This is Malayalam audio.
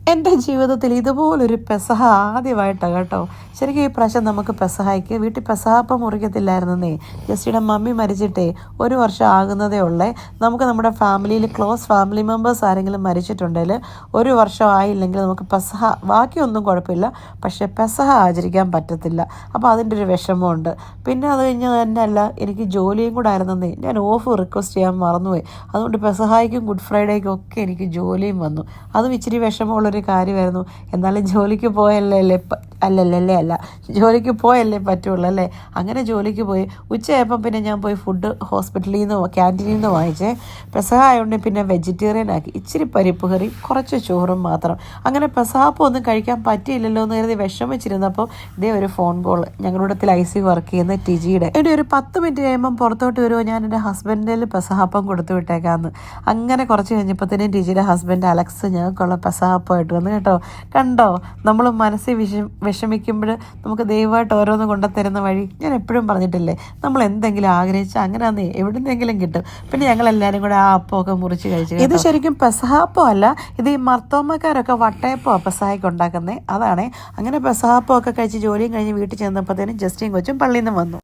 എൻ്റെ ജീവിതത്തിൽ ഇതുപോലൊരു പെസഹ ആദ്യമായിട്ടാണ് കേട്ടോ. ശരിക്കും ഈ പ്രാവശ്യം നമുക്ക് പെസഹായ്ക്ക് വീട്ടിൽ പെസഹാപ്പം മുറിക്കത്തില്ലായിരുന്നേ. ജസ്റ്റിയുടെ മമ്മി മരിച്ചിട്ടേ 1 വർഷം ആകുന്നതേ ഉള്ളേ. നമുക്ക് നമ്മുടെ ഫാമിലിയിൽ ക്ലോസ് ഫാമിലി മെമ്പേഴ്സ് ആരെങ്കിലും മരിച്ചിട്ടുണ്ടെങ്കിൽ 1 വർഷം ആയില്ലെങ്കിൽ നമുക്ക് പെസഹ, ബാക്കിയൊന്നും കുഴപ്പമില്ല, പക്ഷേ പെസഹ ആചരിക്കാൻ പറ്റത്തില്ല. അപ്പോൾ അതിൻ്റെ ഒരു വിഷമമുണ്ട്. പിന്നെ അത് കഴിഞ്ഞ് തന്നെയല്ല, എനിക്ക് ജോലിയും കൂടെ ആയിരുന്നേ. ഞാൻ ഓഫ് റിക്വസ്റ്റ് ചെയ്യാൻ മറന്നുപോയി. അതുകൊണ്ട് പെസഹായ്ക്കും ഗുഡ് ഫ്രൈഡേക്കും ഒക്കെ എനിക്ക് ജോലിയും വന്നു. അതും ഇച്ചിരി വിഷമമുള്ളൊരു കാര്യമായിരുന്നു. എന്നാലും ജോലിക്ക് പോയല്ലേ അല്ല ജോലിക്ക് പോയല്ലേ പറ്റുള്ളൂ അല്ലേ. അങ്ങനെ ജോലിക്ക് പോയി. ഉച്ചയായപ്പം പിന്നെ ഞാൻ പോയി ഫുഡ് ഹോസ്പിറ്റലിൽ നിന്നോ ക്യാൻറ്റീനിൽ നിന്ന് വാങ്ങിച്ചേ. പെസഹ ആയതുകൊണ്ട് പിന്നെ വെജിറ്റേറിയൻ ആക്കി. ഇച്ചിരി പരിപ്പ് കറി, കുറച്ച് ചോറും മാത്രം. അങ്ങനെ പെസഹാപ്പം ഒന്നും കഴിക്കാൻ പറ്റിയില്ലല്ലോ എന്ന് കരുതി വിഷമിച്ചിരുന്നപ്പോൾ ഇതേ ഒരു ഫോൺ കോൾ. ഞങ്ങളുടെ ഐസി വർക്ക് ചെയ്യുന്ന ടിജിയുടെ. എൻ്റെ ഒരു 10 മിനിറ്റ് കഴിയുമ്പം പുറത്തോട്ട് വരുമോ, ഞാൻ എൻ്റെ ഹസ്ബൻഡിൽ പെസഹാപ്പം കൊടുത്തു വിട്ടേക്കാമെന്ന്. അങ്ങനെ കുറച്ച് കഴിഞ്ഞപ്പോഴത്തേനും ടിജിയുടെ ഹസ്ബൻഡ് അലക്സ് ഞങ്ങൾക്കുള്ള പെസഹാപ്പമായിട്ട് വന്നു കേട്ടോ. കണ്ടോ, നമ്മൾ മനസ്സിൽ വിഷമിക്കുമ്പോൾ നമുക്ക് ദൈവമായിട്ട് ഓരോന്ന് കൊണ്ടുത്തരുന്ന വഴി. ഞാൻ എപ്പോഴും പറഞ്ഞിട്ടില്ലേ, നമ്മൾ എന്തെങ്കിലും ആഗ്രഹിച്ചാൽ അങ്ങനെ അന്ന് എവിടുന്നെങ്കിലും കിട്ടും. പിന്നെ ഞങ്ങളെല്ലാവരും കൂടെ ആ അപ്പമൊക്കെ മുറിച്ച് കഴിച്ചു. ഇത് ശരിക്കും പെസഹാപ്പം അല്ല, ഇത് ഈ മർത്തോമ്മക്കാരൊക്കെ വട്ടയപ്പമാണ് പെസഹായ്ക്ക് ഉണ്ടാക്കുന്നത്. അതാണേ. അങ്ങനെ പെസഹാപ്പമൊക്കെ കഴിച്ച് ജോലിയും കഴിഞ്ഞ് വീട്ടിൽ ചെന്നപ്പോഴത്തേനും ജസ്റ്റിയും കൊച്ചും പള്ളിയിൽ നിന്ന് വന്നു.